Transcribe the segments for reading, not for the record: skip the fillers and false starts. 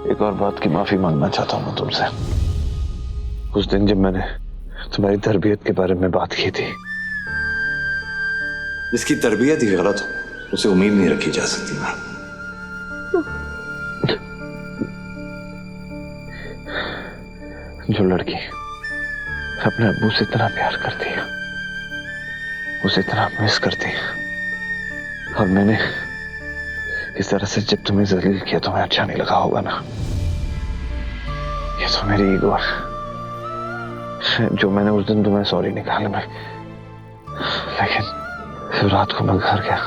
एक और बात की माफी मांगना चाहता हूँ मैं तुमसे। उस दिन जब मैंने तुम्हारी तरबियत के बारे में बात की थी, जिसकी तरबियत ही गलत हो उसे उम्मीद नहीं रखी जा सकती ना। जो लड़की अपने अब्बू से इतना प्यार करती है, उसे इतना मिस करती है, और मैंने इस तरह से जब तुम्हें जलील किया तुम्हें अच्छा नहीं लगा होगा ना। ये तो मेरी ईगो है। जो मैंने उस दिन तुम्हें सॉरी निकाला मैं, लेकिन फिर रात को मैं घर गया,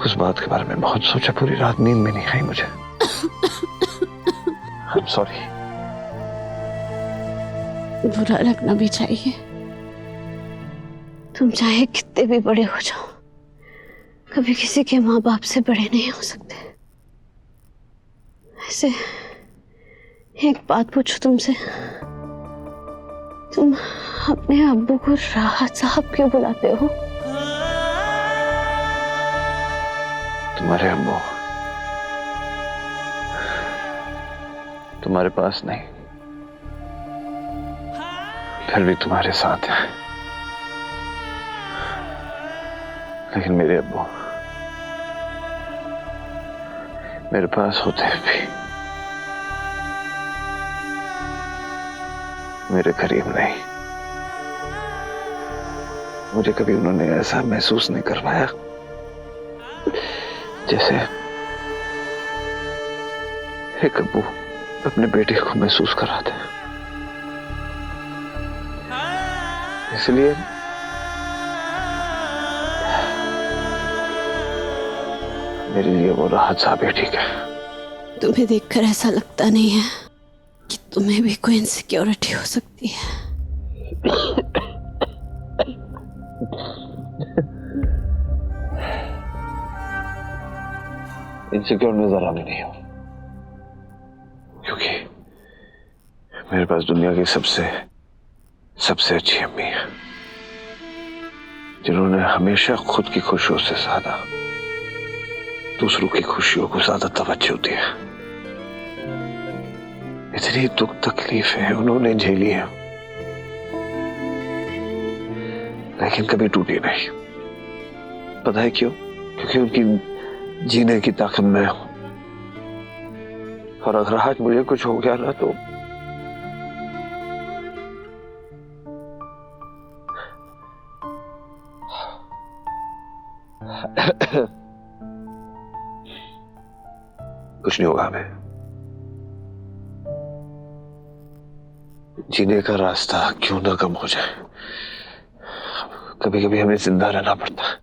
उस बात के बारे में बहुत सोचा, पूरी रात नींद में नहीं आई मुझे। I'm sorry। बुरा लगना भी चाहिए। तुम चाहे कितने भी बड़े हो जाओ, कभी किसी के माँ बाप से बड़े नहीं हो सकते। ऐसे एक बात पूछो तुमसे, तुम अपने अब्बू को राहत साहब क्यों बुलाते हो? तुम्हारे अब्बू तुम्हारे पास नहीं, फिर भी तुम्हारे साथ है। लेकिन मेरे अब्बू मेरे पास होते भी मेरे करीब नहीं। मुझे कभी उन्होंने ऐसा महसूस नहीं करवाया जैसे एक अब्बू अपने बेटे को महसूस कराते हैं। इसलिए मेरे लिए वो राहत साहब ही ठीक है। तुम्हें देखकर ऐसा लगता नहीं है कि तुम्हें भी कोई इनसिक्योरिटी हो सकती है? इनसिक्योर नजर आने नहीं हो, क्योंकि मेरे पास दुनिया की सबसे अच्छी अम्मी है, जिन्होंने हमेशा खुद की खुशियों से ज्यादा दूसरों की खुशियों को ज्यादा तवज्जो दी है। इतनी दुख तकलीफें उन्होंने झेली है, लेकिन कभी टूटी नहीं। पता है क्यों? क्योंकि उनकी जीने की ताकत में हूं, और अगर आज मुझे कुछ हो गया ना तो कुछ नहीं होगा हमें। जीने का रास्ता क्यों ना कम हो जाए, कभी कभी हमें जिंदा रहना पड़ता है,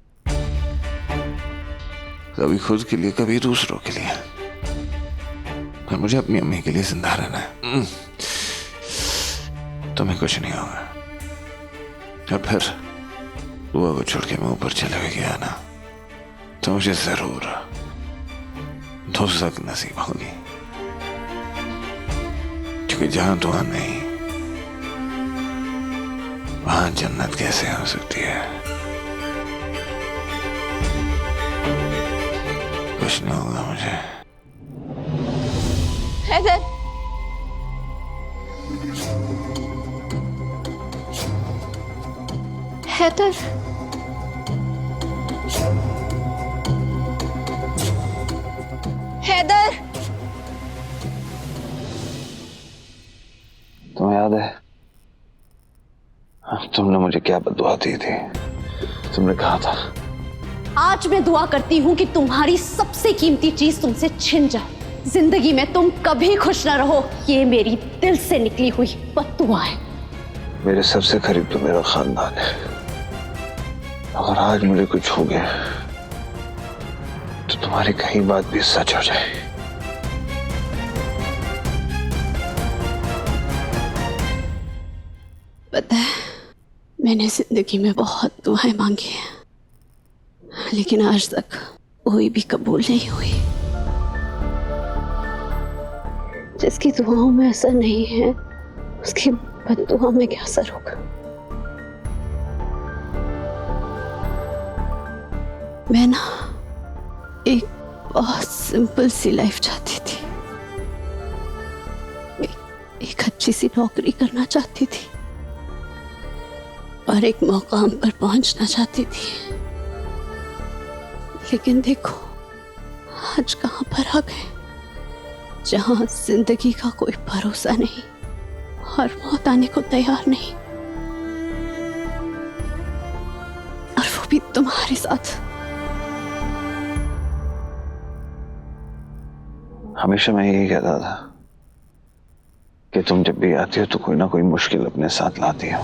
कभी खुद के लिए कभी दूसरों के लिए, और मुझे अपनी अम्मी के लिए जिंदा रहना है। तुम्हें कुछ नहीं होगा, और फिर दुआ को छोड़ के मैं ऊपर चले हुए गया ना तो मुझे जरूर दोज़ख नसीब होगी, क्योंकि जहां दुआ नहीं वहां जन्नत कैसे हो सकती है? कुछ नहीं होगा मुझे। हैदर, हैदर, हैदर, तुम्हें याद है तुमने मुझे क्या बददुआ दी थी? तुमने कहा था आज मैं दुआ करती हूँ कि तुम्हारी सबसे कीमती चीज तुमसे छिन जाए, जिंदगी में तुम कभी खुश ना रहो। ये मेरी दिल से निकली हुई बद्दुआ है। मेरे सबसे करीब तो मेरा खानदान है, अगर आज मुझे कुछ हो गया तो तुम्हारी कहीं बात भी सच हो जाए। पता है, मैंने जिंदगी में बहुत दुआएं मांगी हैं, लेकिन आज तक कोई भी कबूल नहीं हुई। जिसकी दुआओं में असर नहीं है उसकी बद्दुआ में क्या असर होगा? मैं ना एक बहुत सिंपल सी लाइफ चाहती थी, एक अच्छी सी नौकरी करना चाहती थी और एक मुकाम पर पहुंचना चाहती थी, लेकिन देखो आज कहां पर आ गए, जहां जिंदगी का कोई भरोसा नहीं और मौत आने को तैयार नहीं, और वो भी तुम्हारे साथ। हमेशा मैं यही कहता था कि तुम जब भी आती हो तो कोई ना कोई मुश्किल अपने साथ लाती हो।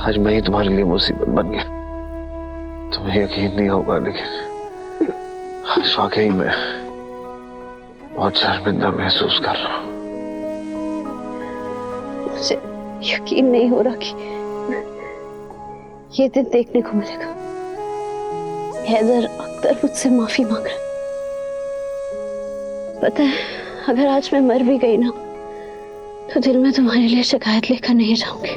आज मैं ही तुम्हारे लिए मुसीबत बन गया। तुम्हें यकीन नहीं होगा, लेकिन आज वाकई में बहुत शर्मिंदा महसूस कर रहा हूं। मुझे यकीन नहीं हो रहा कि ये दिन देखने को मिलेगा। हैदर अख्तर मुझसे माफी मांग रहा। पता है, अगर आज मैं मर भी गई ना तो दिल में तुम्हारे लिए शिकायत लेकर नहीं जाऊंगी।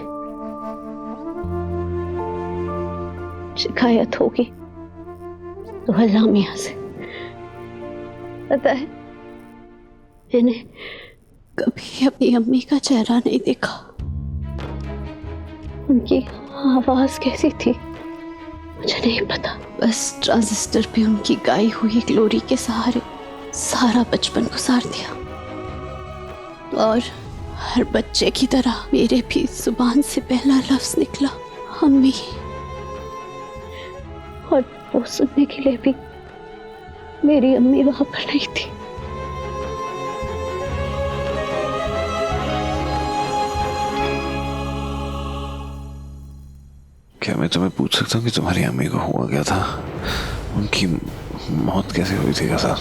शिकायत होगी तो अल्लाह मियां से। पता है, मैंने कभी अपनी अम्मी का चेहरा नहीं देखा। उनकी आवाज कैसी थी मुझे नहीं पता, बस ट्रांजिस्टर पे उनकी गाई हुई ग्लोरी के सहारे सारा बचपन गुजार दिया। और हर बच्चे की तरह मेरे भी जुबान से पहला लफ्ज निकला अम्मी, और वो सुनने के लिए भी मेरी अम्मी वहां पर नहीं थी। क्या मैं तुम्हें पूछ सकता हूँ कि तुम्हारी अम्मी को हुआ क्या था? उनकी मौत कैसे हुई थी गजल?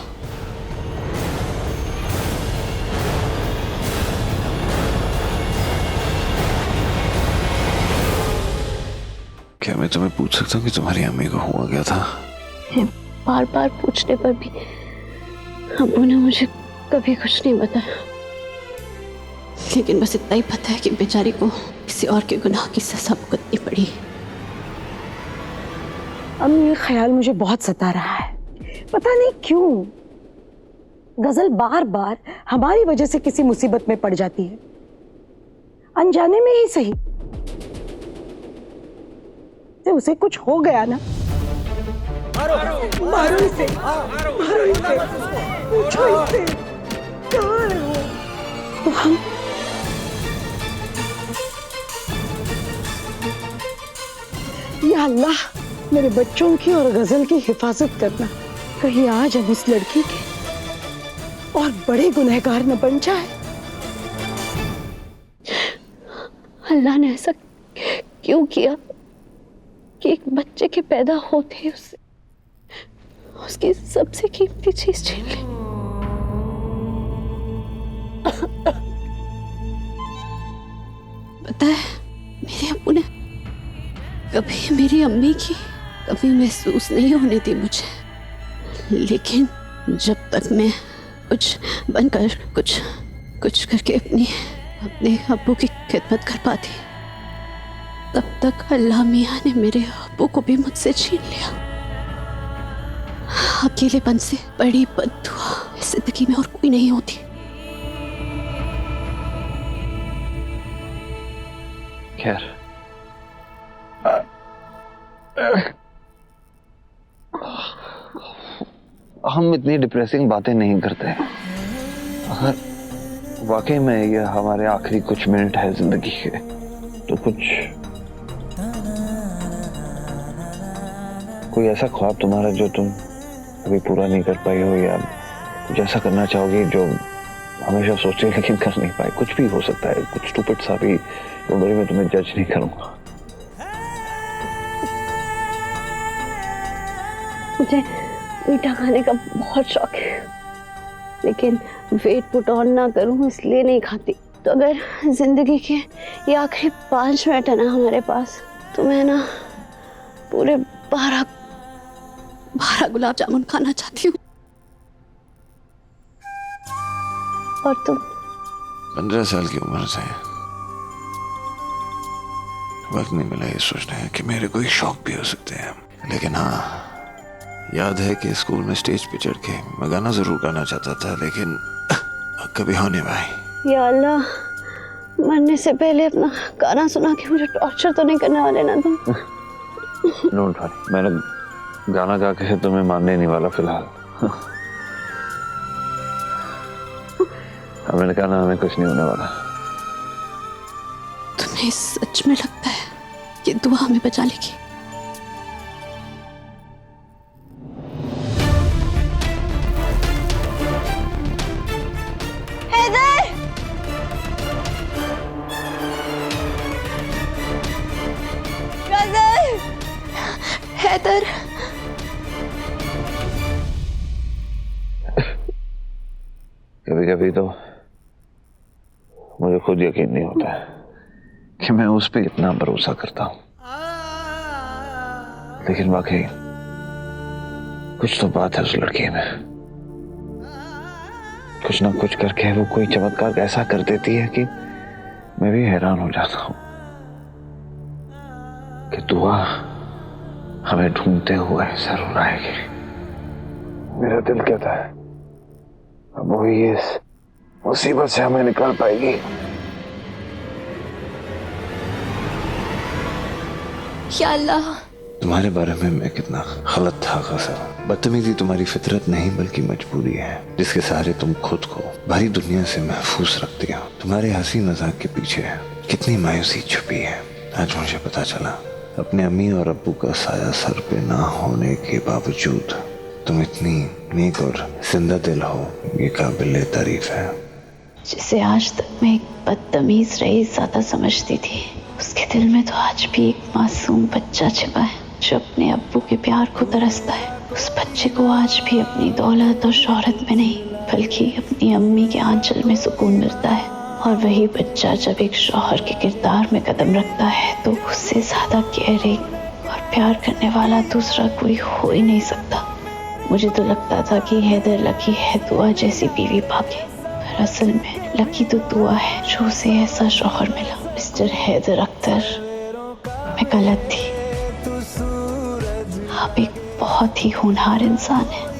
क्या मैं तुम्हें पूछ सकता हूँ कि तुम्हारी अम्मी को हुआ क्या था? बार बार पूछने पर भी अब्बू ने मुझे कभी कुछ नहीं बताया, लेकिन बस इतना ही पता है कि बेचारी को किसी और के गुनाह की सजा भुगतनी पड़ी। अब ये ख्याल मुझे बहुत सता रहा है, पता नहीं क्यों गजल बार बार हमारी वजह से किसी मुसीबत में पड़ जाती है, अनजाने में ही सही। तो उसे कुछ हो गया ना, मारो इसे, मारो इसे, पूछो इससे कहाँ है वो, तो हम या अल्लाह मेरे बच्चों की और गजल की हिफाजत करना, कहीं आज हम उस लड़की के और बड़े गुनहगार न बन जाए। अल्लाह ने ऐसा क्यों किया कि एक बच्चे के पैदा होते ही उसकी सबसे कीमती चीज छीन ली। पता है, मेरे अब्बू ने कभी मेरी अम्मी की कभी महसूस नहीं होने दी मुझे, लेकिन जब तक मैं कुछ बनकर कुछ करके अपने अब्बू की खिदमत कर पाती, तब तक अल्लाह मियां ने मेरे अब्बू को भी मुझसे छीन लिया। अकेलेपन से बड़ी बद्दुआ इस जिंदगी में और कोई नहीं होती। खैर, हम इतनी डिप्रेसिंग बातें नहीं करते। अगर वाकई में ये हमारे आखिरी कुछ मिनट है जिंदगी के, तो कोई ऐसा ख्वाब तुम्हारा जो तुम अभी पूरा नहीं कर पाई हो, या कुछ ऐसा करना चाहोगी जो हमेशा सोचती लेकिन कर नहीं पाए। कुछ भी हो सकता है, कुछ स्टूपिड सा भी। तो मैं तुम्हें जज नहीं करूंगा। मुझे मीठा खाने का बहुत शौक है, लेकिन वेट पुट ऑन ना करूं इसलिए नहीं खाती। तो अगर जिंदगी के ये आखिरी 5 मिनट है ना हमारे पास, तो मैं ना पूरे 12 गुलाब जामुन खाना चाहती हूँ। और तुम? 15 साल की उम्र से वक्त नहीं मिला ये सोचने कि मेरे कोई शौक भी हो सकते हैं। लेकिन हाँ, याद है कि स्कूल में स्टेज पे चढ़ के मैं गाना जरूर गाना चाहता था, लेकिन कभी हो नहीं पाई। या अल्लाह, मरने से पहले अपना गाना सुना के मुझे टॉर्चर तो नहीं करने वाले ना तुम? डोंट वरी, मैंने गाना गा के तुम्हें मारने नहीं वाला फिलहाल। मैंने कहा ना, हमें कुछ नहीं होने वाला। तुम्हें सच में लगता है कि दुआ हमें बचा लेगी? हैदर, कभी कभी तो मुझे खुद यकीन नहीं होता है कि मैं उस पे इतना भरोसा करता हूं, लेकिन वाकई कुछ तो बात है उस लड़की में। कुछ ना कुछ करके वो कोई चमत्कार ऐसा कर देती है कि मैं भी हैरान हो जाता हूं कि दुआ हमें ढूंढते हुए जरूर आएगी। मेरा दिल कहता है अब वही इस मुसीबत से हमें निकाल पाएगी। या अल्लाह, तुम्हारे बारे में मैं कितना गलत था गजल। बदतमीजी तुम्हारी फितरत नहीं बल्कि मजबूरी है, जिसके सहारे तुम खुद को भारी दुनिया से महफूज रखते हो। तुम्हारे हंसी मजाक के पीछे कितनी मायूसी छुपी है। आज मुझे पता चला, अपने अम्मी और अब्बू का साया सर पे ना होने के बावजूद तुम इतनी नेक और जिंदा दिल हो, ये काबिल तारीफ है। जिसे आज तक मैं एक बदतमीज रईस ज्यादा समझती थी, उसके दिल में तो आज भी एक मासूम बच्चा छिपा है जो अपने अब्बू के प्यार को तरसता है। उस बच्चे को आज भी अपनी दौलत और शोहरत में नहीं बल्कि अपनी अम्मी के आंचल में सुकून मिलता है। और वही बच्चा जब एक शौहर के किरदार में कदम रखता है तो उससे ज्यादा केयरिंग और प्यार करने वाला दूसरा कोई हो ही नहीं सकता। मुझे तो लगता था कि हैदर लकी है दुआ जैसी बीवी पाके, पर असल में लकी तो दुआ है जो उसे ऐसा शौहर मिला। मिस्टर हैदर अख्तर, मैं गलत थी। आप एक बहुत ही होनहार इंसान हैं।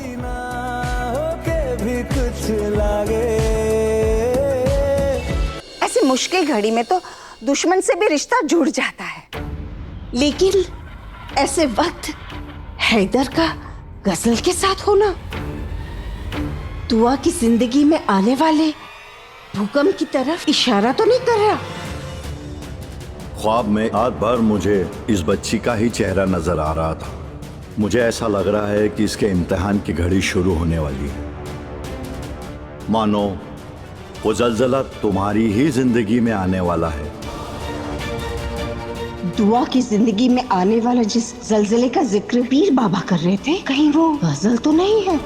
ऐसी मुश्किल घड़ी में तो दुश्मन से भी रिश्ता जुड़ जाता है, लेकिन ऐसे वक्त हैदर का गजल के साथ होना दुआ की जिंदगी में आने वाले भूकंप की तरफ इशारा तो नहीं कर रहा? ख्वाब में रात भर मुझे इस बच्ची का ही चेहरा नजर आ रहा था। मुझे ऐसा लग रहा है कि इसके इम्तिहान की घड़ी शुरू होने वाली है। मानो वो जलजला तुम्हारी ही जिंदगी में आने वाला है। दुआ की जिंदगी में आने वाला जिस जलजले का जिक्र पीर बाबा कर रहे थे, कहीं वो गजल तो नहीं है?